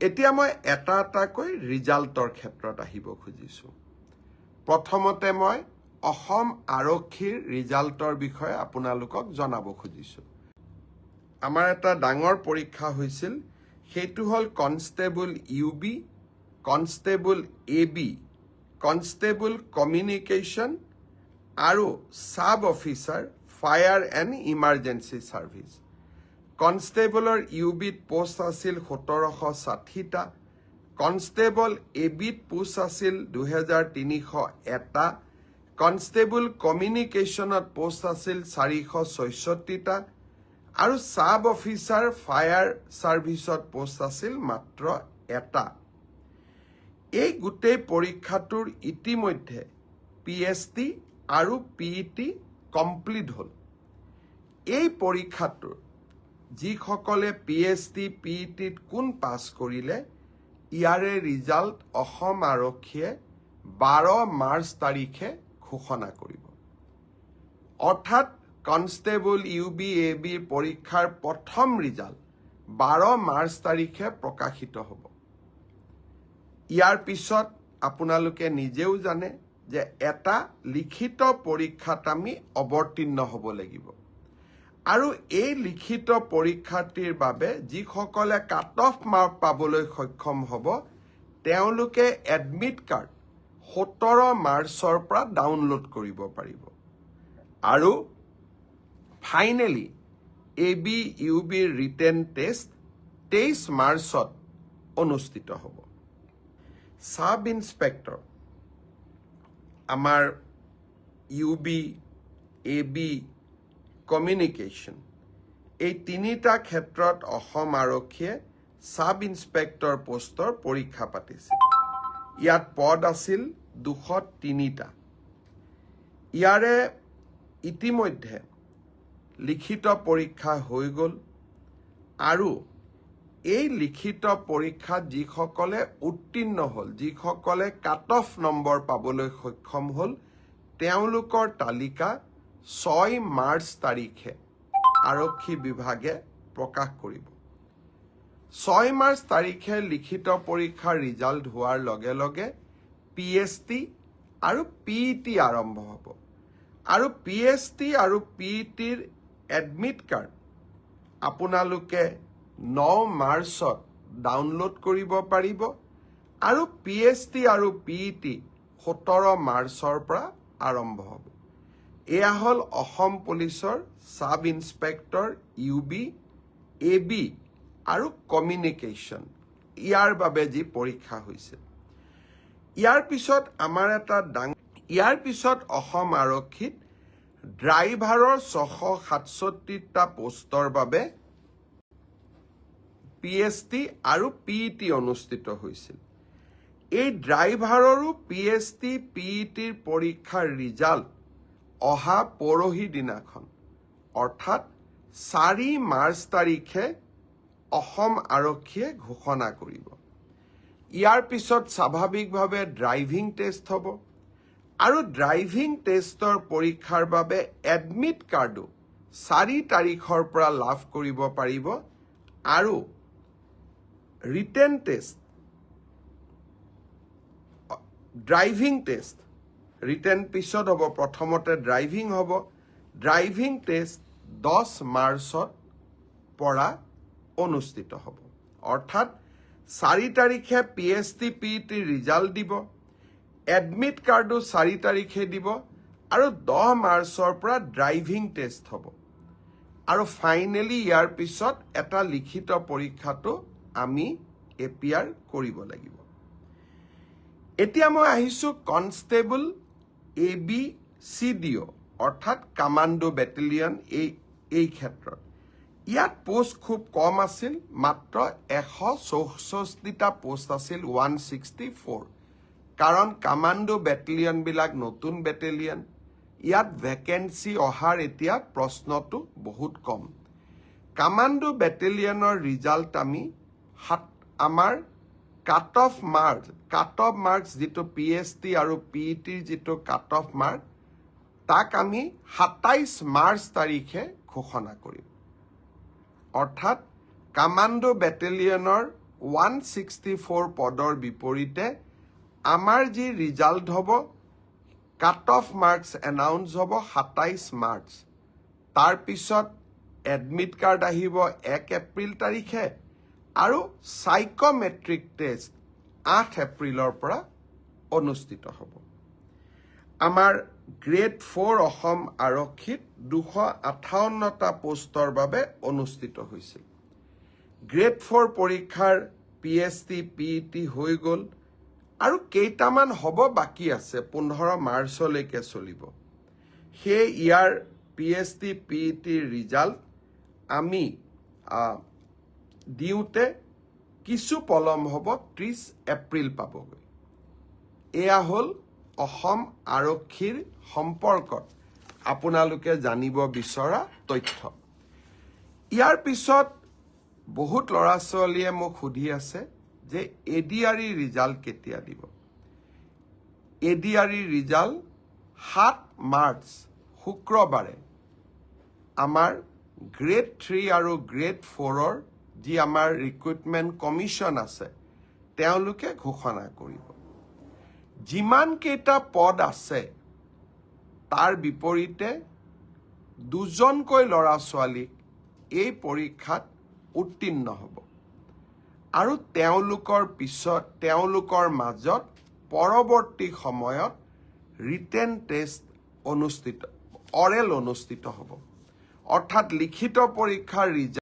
এতিয়া মই এটা এটাকৈ ৰিজাল্টৰ ক্ষেত্ৰত আহিব খুজিছোঁ। প্ৰথমতে মই অসম আৰক্ষীৰ ৰিজাল্টৰ বিষয়ে আপোনালোকক জনাব খুজিছোঁ। আমাৰ এটা ডাঙৰ পৰীক্ষা হৈছিল, সেইটো হ'ল constable UB, constable AB, constable communication আৰু sub officer fire and emergency service. কনষ্টেবলৰ UBত পোষ্ট আছিল 1760টা, কনষ্টেবল ABত পোষ্ট আছিল 2301টা, কনষ্টেবল কমিউনিকেশ্যনত পোষ্ট আছিল 466টা আৰু সাব অফিচাৰ ফায়াৰ ছাৰ্ভিচত পোষ্ট আছিল মাত্ৰ এটা। এই গোটেই পৰীক্ষাটোৰ ইতিমধ্যে PST আৰু PET কমপ্লিট হ'ল। এই পৰীক্ষাটোৰ যিসকলে PST PETত কোন পাছ কৰিলে, ইয়াৰে ৰিজাল্ট অসম আৰক্ষীয়ে 12 মাৰ্চ তাৰিখে ঘোষণা কৰিব। অৰ্থাৎ কনষ্টেবল UB ABৰ পৰীক্ষাৰ প্ৰথম ৰিজাল্ট 12 মাৰ্চ তাৰিখে প্ৰকাশিত হ'ব। ইয়াৰ পিছত আপোনালোকে নিজেও জানে যে এটা লিখিত পৰীক্ষাত আমি অৱতীৰ্ণ হ'ব লাগিব আৰু এই লিখিত পৰীক্ষাটিৰ বাবে যিসকলে কাট অফ মাৰ্ক পাবলৈ সক্ষম হ'ব, তেওঁলোকে এডমিট কাৰ্ড 17 মাৰ্চৰ পৰা ডাউনলোড কৰিব পাৰিব আৰু ফাইনেলি AB UBৰ ৰিটেন টেষ্ট 23 মাৰ্চত অনুষ্ঠিত হ'ব। সাব ইন্সপেক্টৰ আমাৰ UB, AB, কমিউনিকেশ্যন এই তিনিটা ক্ষেত্ৰত অসম আৰক্ষীয়ে সাব ইন্সপেক্টৰ পোষ্টৰ পৰীক্ষা পাতিছিল। ইয়াত পদ আছিল 203টা। ইয়াৰে ইতিমধ্যে লিখিত পৰীক্ষা হৈ গ'ল আৰু এই লিখিত পৰীক্ষাত যিসকলে উত্তীৰ্ণ হ'ল, যিসকলে কাট অফ নম্বৰ পাবলৈ সক্ষম হ'ল, তেওঁলোকৰ তালিকা 6 মাৰ্চ তাৰিখে আৰক্ষী বিভাগে প্ৰকাশ কৰিব। 6 মাৰ্চ তাৰিখে লিখিত পৰীক্ষাৰ ৰিজাল্ট হোৱাৰ লগে লগে PST আৰু PET আৰম্ভ হ'ব আৰু PST আৰু PETৰ এডমিট কাৰ্ড আপোনালোকে 9 মাৰ্চত ডাউনলোড কৰিব পাৰিব আৰু PST আৰু PET 17 মাৰ্চৰ পৰা আৰম্ভ হ'ব। এয়া হ'ল অসম পুলিচৰ সাব ইন্সপেক্টৰ UB, AB আৰু কমিউনিকেশ্যন ইয়াৰ বাবে যি পৰীক্ষা হৈছিল। ইয়াৰ পিছত অসম আৰক্ষীত ড্ৰাইভাৰৰ 667টা পোষ্টৰ বাবে PST আৰু PET অনুষ্ঠিত হৈছিল। এই ড্ৰাইভাৰৰো PST PETৰ পৰীক্ষাৰ ৰিজাল্ট অহা পৰহি দিনাখন অৰ্থাৎ 4 মাৰ্চ তাৰিখে অসম আৰক্ষীয়ে ঘোষণা কৰিব। ইয়াৰ পিছত স্বাভাৱিকভাৱে ড্ৰাইভিং টেষ্ট হ'ব আৰু ড্ৰাইভিং টেষ্টৰ পৰীক্ষাৰ বাবে এডমিট কাৰ্ডো 4 তাৰিখৰ পৰা লাভ কৰিব পাৰিব আৰু written test, driving test written পিছত হ'ব, প্ৰথমতে ড্ৰাইভিং হ'ব। ড্ৰাইভিং টেষ্ট 10 মাৰ্চত পৰা অনুষ্ঠিত হ'ব। অৰ্থাৎ 4 তাৰিখে PST PET ৰিজাল্ট দিব, এডমিট কাৰ্ডো 4 তাৰিখে দিব আৰু 10 মাৰ্চৰ পৰা ড্ৰাইভিং টেষ্ট হ'ব আৰু ফাইনেলি ইয়াৰ পিছত এটা লিখিত পৰীক্ষাটো আমি এপিয়াৰ কৰিব লাগিব। এতিয়া মই আহিছোঁ কনষ্টেবল AB CDO অৰ্থাৎ কামাণ্ডো বেটেলিয়ন এই ক্ষেত্ৰত। ইয়াত পোষ্ট খুব কম আছিল, মাত্ৰ 164টা পোষ্ট আছিল 164, কাৰণ কামাণ্ডো বেটেলিয়নবিলাক নতুন বেটেলিয়ন। ইয়াত ভেকেঞ্চি অহাৰ এতিয়া প্ৰশ্নটো বহুত কম। কামাণ্ডো বেটেলিয়নৰ ৰিজাল্ট আমি আমাৰ কাট অফ মাৰ্কছ যিটো PST আৰু PETৰ যিটো কাট অফ মাৰ্ক, তাক আমি 27 মাৰ্চ তাৰিখে ঘোষণা কৰিম। অৰ্থাৎ কামাণ্ডো বেটেলিয়নৰ 164 পদৰ বিপৰীতে আমাৰ যি ৰিজাল্ট হ'ব কাট অফ মাৰ্কছ এনাউন্স হ'ব 27 মাৰ্চ তাৰ পিছত এডমিট কাৰ্ড আহিব 1 এপ্ৰিল তাৰিখে আৰু সাইকোমেট্ৰিক টেষ্ট 8 এপ্ৰিলৰ পৰা অনুষ্ঠিত হ'ব আমাৰ গ্ৰেড 4 অসম আৰক্ষীত 258টা পোষ্টৰ বাবে অনুষ্ঠিত হৈছিল গ্ৰেড 4 পৰীক্ষাৰ PST PET হৈ গ'ল আৰু কেইটামান হ'ব বাকি আছে 15 মাৰ্চলৈকে চলিব সেই ইয়াৰ PST PET ৰিজাল্ট আমি দিওঁতে কিছু পলম হ'ব 30 এপ্ৰিল পাবগৈ এয়া হ'ল অসম আৰক্ষীৰ সম্পৰ্কত আপোনালোকে জানিব বিচৰা তথ্য ইয়াৰ পিছত বহুত ল'ৰা ছোৱালীয়ে মোক সুধি আছে যে ADRE ৰিজাল্ট কেতিয়া দিব ADRE ৰিজাল্ট 7 মাৰ্চ শুক্ৰবাৰে আমাৰ গ্ৰেড 3 আৰু গ্ৰেড 4ৰ যি আমাৰ ৰিক্ৰুটমেণ্ট কমিশ্যন আছে তেওঁলোকে ঘোষণা কৰিব যিমান কেইটা পদ আছে তাৰ বিপৰীতে দুজনকৈ ল'ৰা ছোৱালীক এই পৰীক্ষাত উত্তীৰ্ণ হ'ব আৰু তেওঁলোকৰ মাজত পৰৱৰ্তী সময়ত ৰিটেন টেষ্ট অৰেল অনুষ্ঠিত হ'ব অৰ্থাৎ লিখিত পৰীক্ষাৰ ৰিজাল্ট